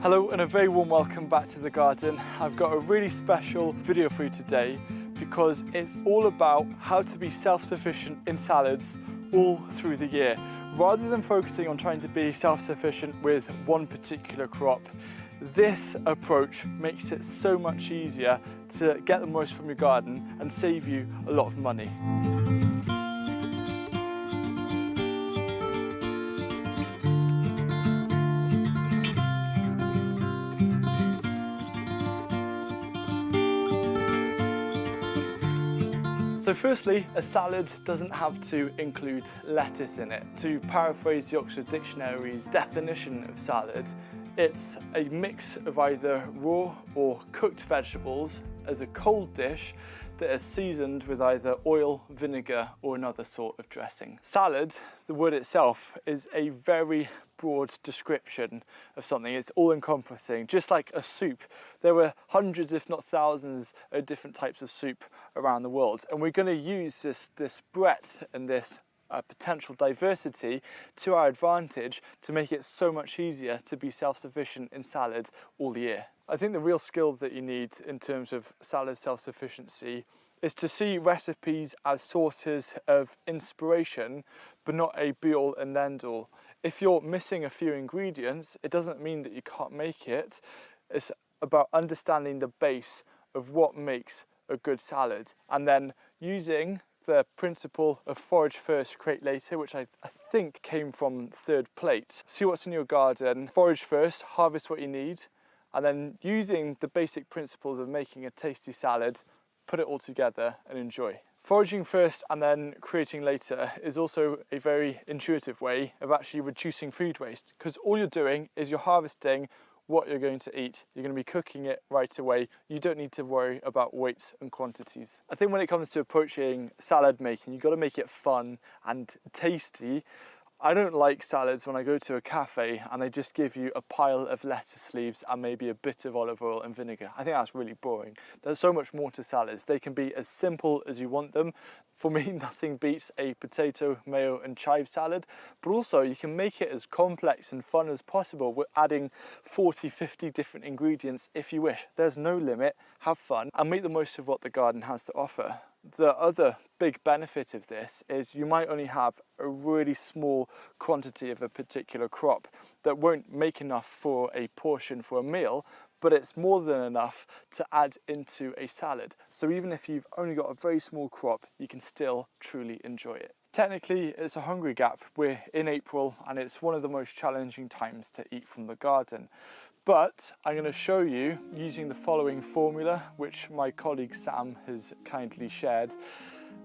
Hello and a very warm welcome back to the garden. I've got a really special video for you today because it's all about how to be self-sufficient in salads all through the year. Rather than focusing on trying to be self-sufficient with one particular crop, this approach makes it so much easier to get the most from your garden and save you a lot of money. So firstly, a salad doesn't have to include lettuce in it. To paraphrase the Oxford Dictionary's definition of salad, it's a mix of either raw or cooked vegetables as a cold dish that is seasoned with either oil, vinegar or another sort of dressing. Salad, the word itself, is a very broad description of something. It's all-encompassing, just like a soup. There are hundreds, if not thousands, of different types of soup around the world, and we're going to use this breadth and this potential diversity to our advantage to make it so much easier to be self-sufficient in salad all year. I think the real skill that you need in terms of salad self-sufficiency is to see recipes as sources of inspiration, but not a be-all and end-all. If you're missing a few ingredients, it doesn't mean that you can't make it. It's about understanding the base of what makes a good salad, and then using the principle of forage first, create later, which I think came from Third Plate. See what's in your garden, forage first, harvest what you need, and then using the basic principles of making a tasty salad, put it all together and enjoy. Foraging first and then creating later is also a very intuitive way of actually reducing food waste, because all you're doing is you're harvesting what you're going to eat. You're going to be cooking it right away. You don't need to worry about weights and quantities. I think when it comes to approaching salad making, you've got to make it fun and tasty. I don't like salads when I go to a cafe and they just give you a pile of lettuce leaves and maybe a bit of olive oil and vinegar. I think that's really boring. There's so much more to salads. They can be as simple as you want them. For me, nothing beats a potato, mayo and chive salad, but also you can make it as complex and fun as possible with adding 40, 50 different ingredients if you wish. There's no limit. Have fun and make the most of what the garden has to offer. The other big benefit of this is you might only have a really small quantity of a particular crop that won't make enough for a portion for a meal, but it's more than enough to add into a salad. So even if you've only got a very small crop, you can still truly enjoy it. Technically, it's a hungry gap. We're in April and it's one of the most challenging times to eat from the garden. But I'm going to show you using the following formula, which my colleague Sam has kindly shared,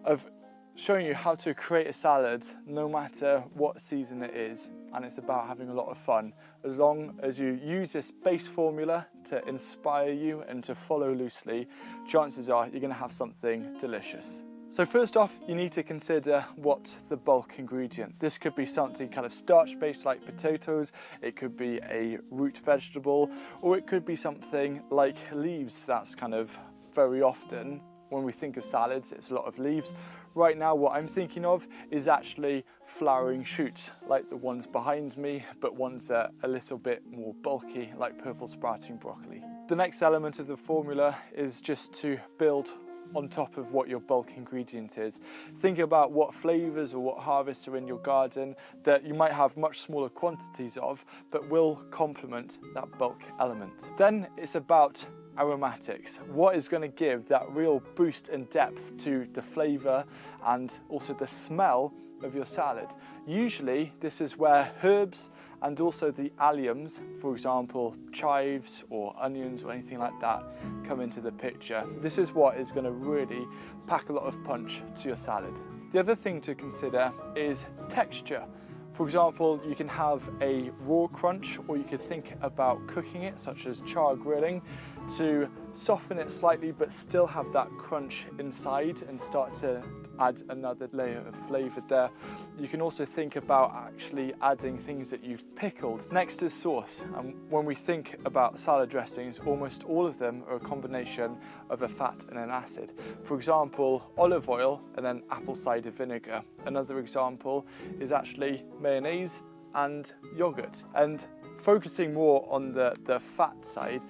of showing you how to create a salad no matter what season it is. And it's about having a lot of fun. As long as you use this base formula to inspire you and to follow loosely, chances are you're going to have something delicious. So first off, you need to consider what's the bulk ingredient. This could be something kind of starch-based like potatoes, it could be a root vegetable, or it could be something like leaves. That's kind of very often, when we think of salads, it's a lot of leaves. Right now, what I'm thinking of is actually flowering shoots, like the ones behind me, but ones that are a little bit more bulky, like purple sprouting broccoli. The next element of the formula is just to build on top of what your bulk ingredient is. Think about what flavours or what harvests are in your garden that you might have much smaller quantities of, but will complement that bulk element. Then it's about aromatics. What is going to give that real boost and depth to the flavour and also the smell of your salad? Usually this is where herbs and also the alliums, for example chives or onions or anything like that, come into the picture. This is what is going to really pack a lot of punch to your salad. The other thing to consider is texture. For example, you can have a raw crunch, or you could think about cooking it, such as char grilling, to soften it slightly but still have that crunch inside and start to add another layer of flavour there. You can also think about actually adding things that you've pickled. Next is sauce, and when we think about salad dressings, almost all of them are a combination of a fat and an acid. For example, olive oil and then apple cider vinegar. Another example is actually mayonnaise and yogurt. And focusing more on the fat side,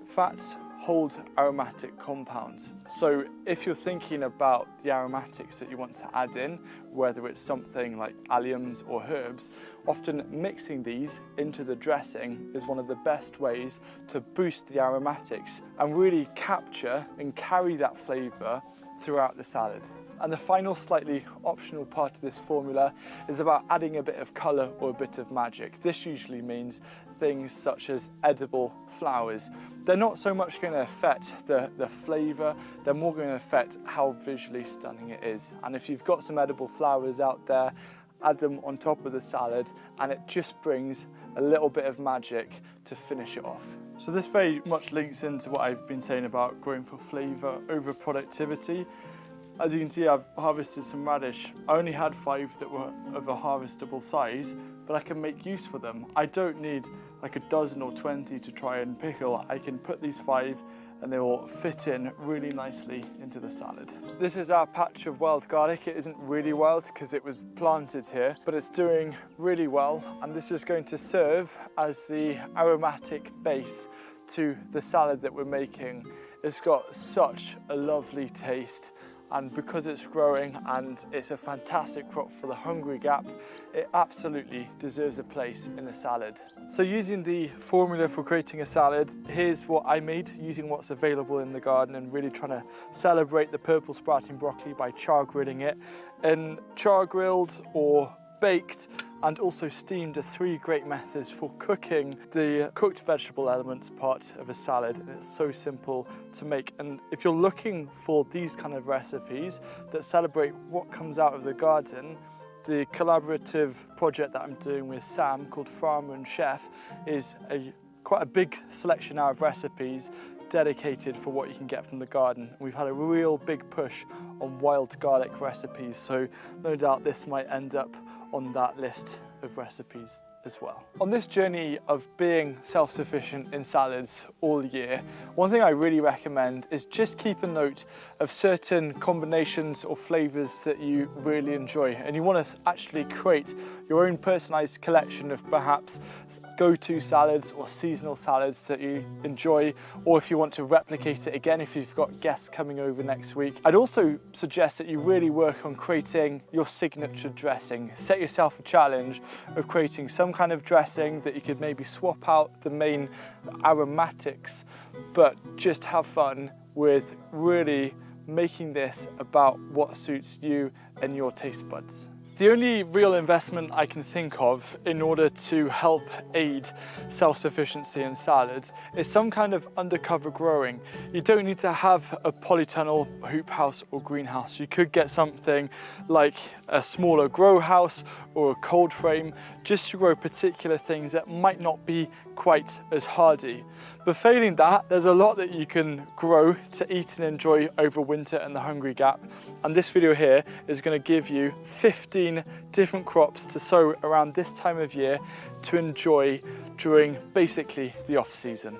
fats hold aromatic compounds. So if you're thinking about the aromatics that you want to add in, whether it's something like alliums or herbs, often mixing these into the dressing is one of the best ways to boost the aromatics and really capture and carry that flavour throughout the salad. And the final slightly optional part of this formula is about adding a bit of colour or a bit of magic. This usually means things such as edible flowers. They're not so much going to affect the flavour, they're more going to affect how visually stunning it is. And if you've got some edible flowers out there, add them on top of the salad and it just brings a little bit of magic to finish it off. So this very much links into what I've been saying about growing for flavour over productivity. As you can see, I've harvested some radish. I only had 5 that were of a harvestable size, but I can make use for them. I don't need like a dozen or 20 to try and pickle. I can put these 5 and they will fit in really nicely into the salad. This is our patch of wild garlic. It isn't really wild because it was planted here, but it's doing really well. And this is going to serve as the aromatic base to the salad that we're making. It's got such a lovely taste. And because it's growing and it's a fantastic crop for the hungry gap, it absolutely deserves a place in the salad. So using the formula for creating a salad, here's what I made using what's available in the garden and really trying to celebrate the purple sprouting broccoli by char grilling it. And char grilled or baked and also steamed are 3 great methods for cooking the cooked vegetable elements part of a salad, and it's so simple to make. And if you're looking for these kind of recipes that celebrate what comes out of the garden, the collaborative project that I'm doing with Sam called Farmer and Chef is quite a big selection now of recipes dedicated for what you can get from the garden. We've had a real big push on wild garlic recipes, so no doubt this might end up on that list of recipes as well. On this journey of being self-sufficient in salads all year, one thing I really recommend is just keep a note of certain combinations or flavours that you really enjoy, and you want to actually create your own personalised collection of perhaps go-to salads or seasonal salads that you enjoy, or if you want to replicate it again if you've got guests coming over next week. I'd also suggest that you really work on creating your signature dressing. Set yourself a challenge of creating some kind of dressing that you could maybe swap out the main aromatics, but just have fun with really making this about what suits you and your taste buds. The only real investment I can think of in order to help aid self-sufficiency in salads is some kind of undercover growing. You don't need to have a polytunnel, hoop house or greenhouse. You could get something like a smaller grow house or a cold frame just to grow particular things that might not be quite as hardy. But failing that, there's a lot that you can grow to eat and enjoy over winter and the hungry gap. And this video here is going to give you 15 different crops to sow around this time of year to enjoy during basically the off season.